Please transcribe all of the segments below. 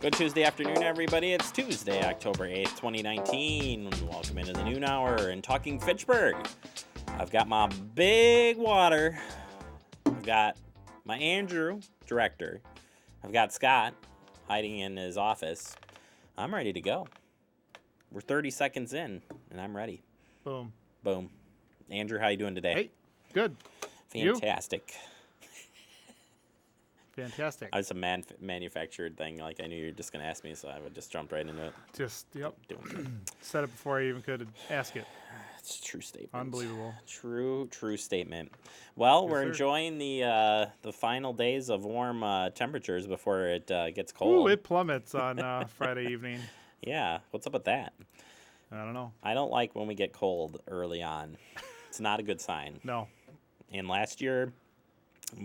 Good Tuesday afternoon, everybody. It's Tuesday, October 8th, 2019. Welcome into the noon hour and talking Fitchburg. I've got my big water. I've got my Andrew, director. I've got Scott hiding in his office. I'm ready to go. We're 30 seconds in, and I'm ready. Boom. Boom. Andrew, how you doing today? Hey, good. Fantastic. Fantastic. It's a manufactured thing. Like, I knew you were just going to ask me, so I would just jump right into it. Yep. Doing good. Said it before I even could ask it. It's a true statement. Unbelievable. True statement. Well, Yes, we're sir. enjoying the final days of warm temperatures before it gets cold. Ooh, it plummets on Friday evening. Yeah. What's up with that? I don't know. I don't like when we get cold early on. It's not a good sign. No. And last year,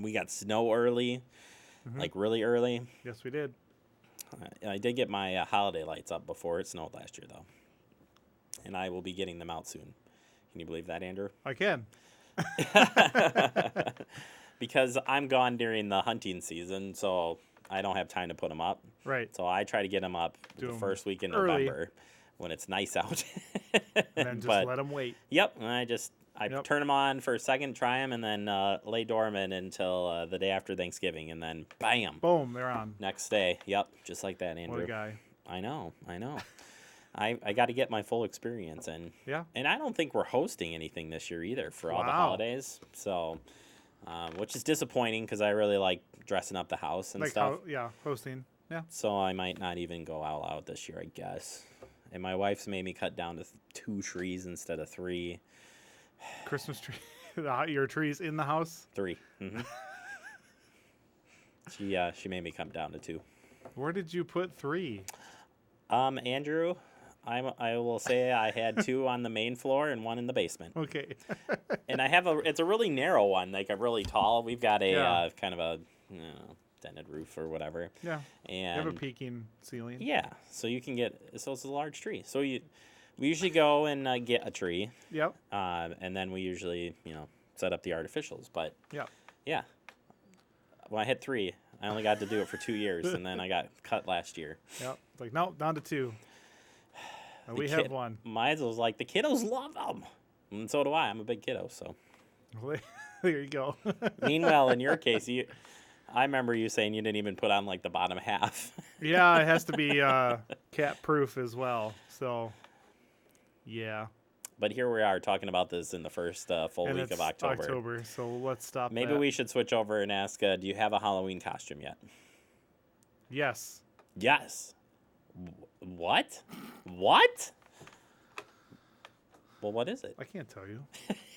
we got snow early, like really early. Yes, we did. I did get my holiday lights up before it snowed last year, though. And I will be getting them out soon. Can you believe that, Andrew? I can. Because I'm gone during the hunting season, so I don't have time to put them up. Right. So I try to get them up Do the 'em first week in early. November when it's nice out. And then just let them wait. Yep. And I Yep. turn them on for a second, try them, and then lay dormant until the day after Thanksgiving, and then bam, Boom, they're on. next day. Yep, just like that, Andrew. What a guy. I know. I got to get my full experience, and Yeah. I don't think we're hosting anything this year either for all the Wow. holidays. So, which is disappointing because I really like dressing up the house and Like stuff. hosting. Yeah. So I might not even go all out this year, I guess. And my wife's made me cut down to 2 trees instead of 3. Christmas tree. Your trees in the house. 3. She made me come down to 2. Where did you put 3? Andrew, I will say I had 2 on the main floor and 1 in the basement. Okay. And I have it's a really narrow one, like a really tall. We've got a Yeah. kind of a dented roof or whatever. Yeah. You have a And peaking ceiling. yeah, so you can it's a large tree. So we usually go and get a tree, Yep. and then we usually set up the artificials. But Yep. yeah, when I hit 3, I only got to do it for 2 years, and then I got cut last year. Yep. It's like, no, down to 2. And we The have kid- 1. Mine was like, the kiddos love them, and so do I. I'm a big kiddo, so. There you go. Meanwhile, in your case, I remember you saying you didn't even put on like the bottom half. Yeah, it has to be cat proof as well. So, yeah. But here we are talking about this in the first full And week it's of October. So let's stop. Maybe that. we should switch over and ask, do you have a Halloween costume yet? Yes. Yes. What? What? Well, what is it? I can't tell you.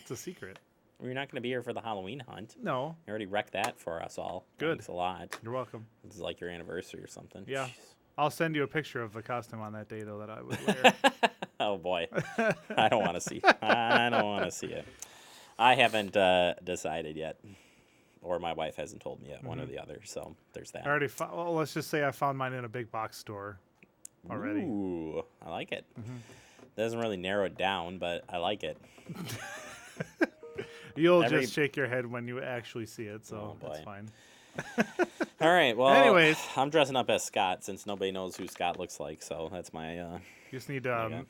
It's a secret. You're not going to be here for the Halloween hunt. No. You already wrecked that for us all. Good. Thanks a lot. You're welcome. This is like your anniversary or something. Yeah. Jeez. I'll send you a picture of the costume on that day, though, that I would wear. Oh, boy. I don't want to see. I don't want to see it. I haven't decided yet. Or my wife hasn't told me yet, one or the other. So there's that. I already well, let's just say I found mine in a big box store already. Ooh, I like it. Doesn't really narrow it down, but I like it. You'll just shake your head when you actually see it, so Oh, that's boy. fine. All right, well, Anyways. I'm dressing up as Scott since nobody knows who Scott looks like, so that's my... You just need to Okay.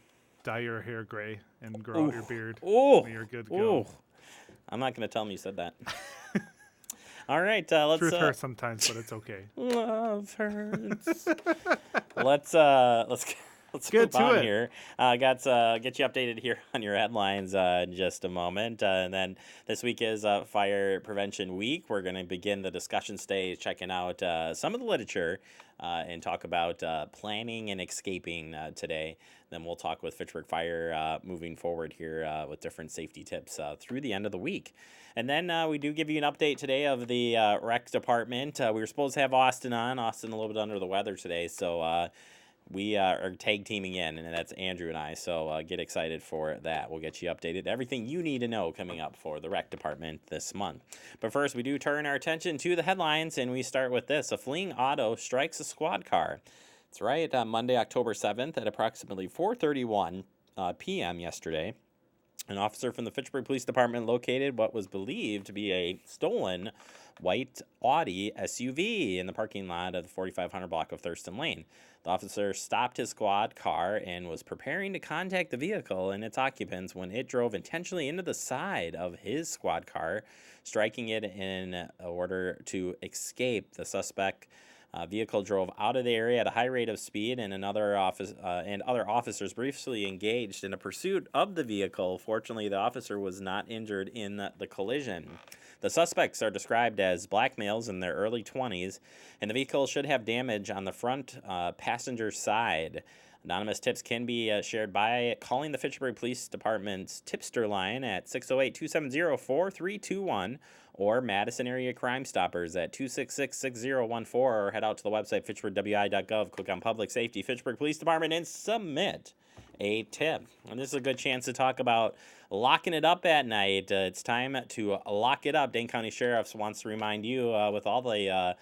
dye your hair gray and grow out your beard. Ooh, And you're good to go. ooh. I'm not going to tell him you said that. All right, let's... Truth hurts sometimes, but it's okay. Love hurts. let's Get move to on it. here. Get you updated here on your headlines in just a moment. And then this week is Fire Prevention Week. We're going to begin the discussion stage, checking out some of the literature and talk about planning and escaping today. Then we'll talk with Fitchburg Fire moving forward here with different safety tips through the end of the week. And then we do give you an update today of the rec department. We were supposed to have Austin on. Austin a little bit under the weather today, so we are tag teaming in, and that's Andrew and I. So get excited for that. We'll get you updated. Everything you need to know coming up for the rec department this month. But first, we do turn our attention to the headlines, and we start with this. A fleeing auto strikes a squad car. That's right. Monday, October 7th at approximately 4:31 p.m. yesterday. An officer from the Fitchburg Police Department located what was believed to be a stolen white Audi SUV in the parking lot of the 4500 block of Thurston Lane. The officer stopped his squad car and was preparing to contact the vehicle and its occupants when it drove intentionally into the side of his squad car, striking it in order to escape. The suspect vehicle drove out of the area at a high rate of speed, and other officers briefly engaged in a pursuit of the vehicle. Fortunately, the officer was not injured in the collision. The suspects are described as black males in their early 20s, and the vehicle should have damage on the front passenger side. Anonymous tips can be shared by calling the Fitchburg Police Department's tipster line at 608-270-4321 or Madison Area Crime Stoppers at 266-6014, or head out to the website fitchburgwi.gov, click on Public Safety, Fitchburg Police Department, and submit a tip. And this is a good chance to talk about locking it up at night. It's time to lock it up. Dane County Sheriff's wants to remind you with all the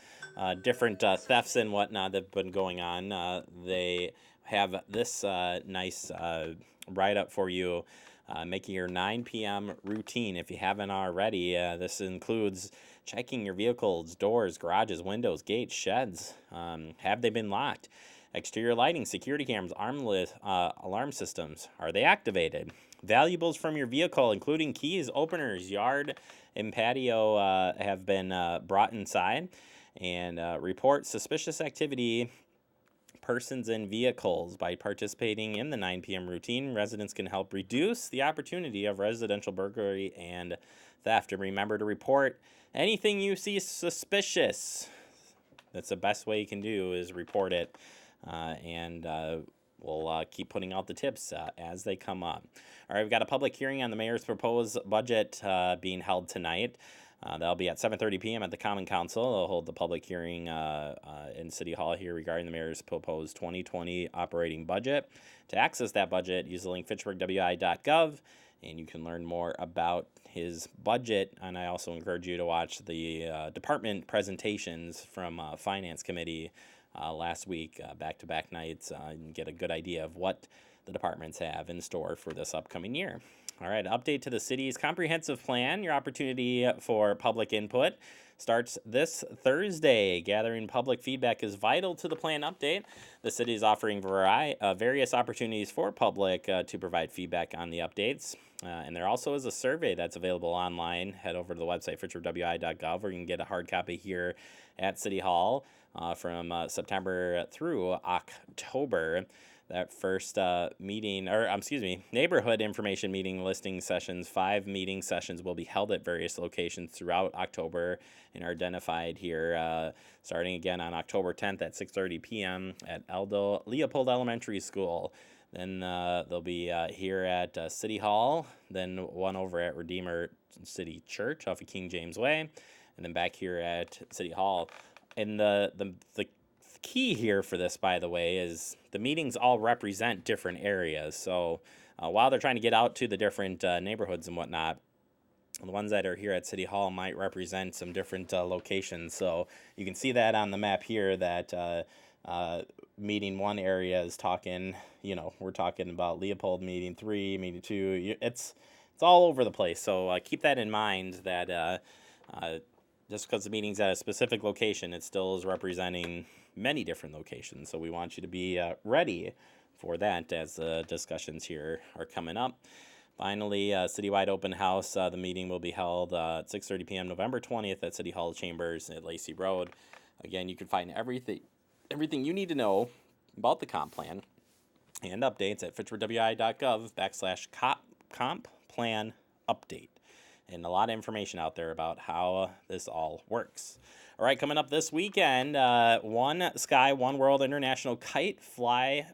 different thefts and whatnot that have been going on, they have this nice write-up for you, making your 9 p.m. routine if you haven't already. This includes checking your vehicles, doors, garages, windows, gates, sheds. Have they been locked? Exterior lighting, security cameras, alarm systems, are they activated? Valuables from your vehicle, including keys, openers, yard, and patio, have been brought inside. And report suspicious activity, persons and vehicles. By participating in the 9 p.m. routine, residents can help reduce the opportunity of residential burglary and theft. And remember to report anything you see suspicious. That's the best way you can do, is report it. And we'll keep putting out the tips as they come up. All right, we've got a public hearing on the mayor's proposed budget being held tonight. That'll be at 7:30 p.m. at the Common Council. They'll hold the public hearing in City Hall here regarding the mayor's proposed 2020 operating budget. To access that budget, use the link fitchburgwi.gov, and you can learn more about his budget. And I also encourage you to watch the department presentations from Finance Committee last week, back-to-back nights, and get a good idea of what the departments have in store for this upcoming year. All right, update to the city's comprehensive plan. Your opportunity for public input starts this Thursday. Gathering public feedback is vital to the plan update. The city is offering various opportunities for public to provide feedback on the updates. And there also is a survey that's available online. Head over to the website, fitchburgwi.gov, where you can get a hard copy here at City Hall from September through October. That first neighborhood information meeting listing sessions, 5 meeting sessions will be held at various locations throughout October and are identified here, starting again on October 10th at 6:30 p.m. at Leopold Elementary School. Then they'll be here at City Hall, then one over at Redeemer City Church off of King James Way, and then back here at City Hall. And the key here for this, by the way, is the meetings all represent different areas. So while they're trying to get out to the different neighborhoods and whatnot, the ones that are here at City Hall might represent some different locations. So you can see that on the map here that meeting 1 area is talking, we're talking about Leopold, meeting 3, meeting 2. It's all over the place. So keep that in mind, that just because the meeting's at a specific location, it still is representing many different locations. So we want you to be ready for that as the discussions here are coming up. Finally, citywide open house. The meeting will be held at 6:30 p.m. November 20th at City Hall Chambers at Lacey Road. Again, you can find everything you need to know about the comp plan and updates at fitchburgwi.gov/comp plan update. And a lot of information out there about how this all works. All right, coming up this weekend, One Sky, One World International Kite Fly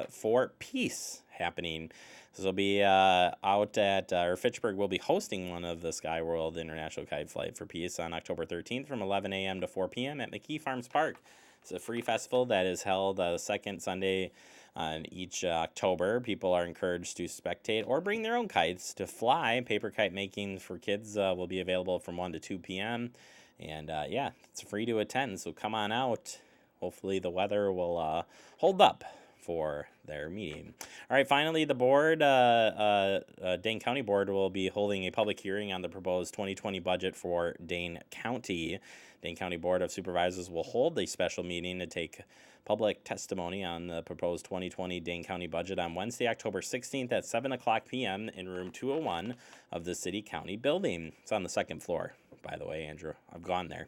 for Peace happening. This will be out at, Fitchburg will be hosting one of the Sky World International Kite Flight for Peace on October 13th from 11 a.m. to 4 p.m. at McKee Farms Park. It's a free festival that is held the second Sunday on each October. People are encouraged to spectate or bring their own kites to fly. Paper kite making for kids will be available from 1 to 2 p.m. And it's free to attend, so come on out. Hopefully the weather will hold up for their meeting. All right, finally, the board, Dane County Board, will be holding a public hearing on the proposed 2020 budget for Dane County. Dane County Board of Supervisors will hold a special meeting to take public testimony on the proposed 2020 Dane County budget on Wednesday, October 16th at 7 o'clock p.m. in room 201 of the City County building. It's on the second floor, by the way, Andrew. I've gone there.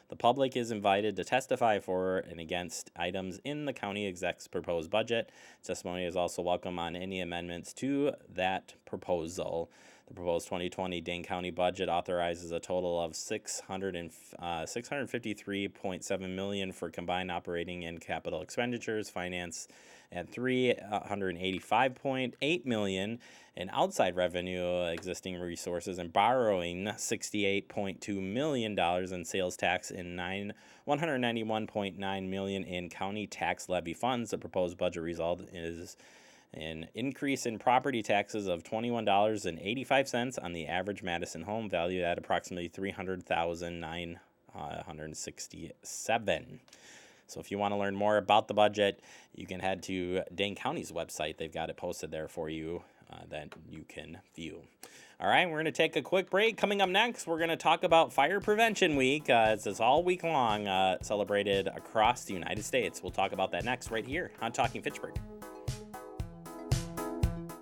The public is invited to testify for and against items in the county exec's proposed budget. Testimony is also welcome on any amendments to that proposal. The proposed 2020 Dane County budget authorizes a total of $653.7 million for combined operating and capital expenditures, finance, and $385.8 million in outside revenue, existing resources, and borrowing $68.2 million in sales tax and $191.9 million in county tax levy funds. The proposed budget result is an increase in property taxes of $21.85 on the average Madison home, valued at approximately $300,967. So if you want to learn more about the budget, you can head to Dane County's website. They've got it posted there for you that you can view. All right, we're going to take a quick break. Coming up next, we're going to talk about Fire Prevention Week. It's all week long, celebrated across the United States. We'll talk about that next right here on Talking Fitchburg.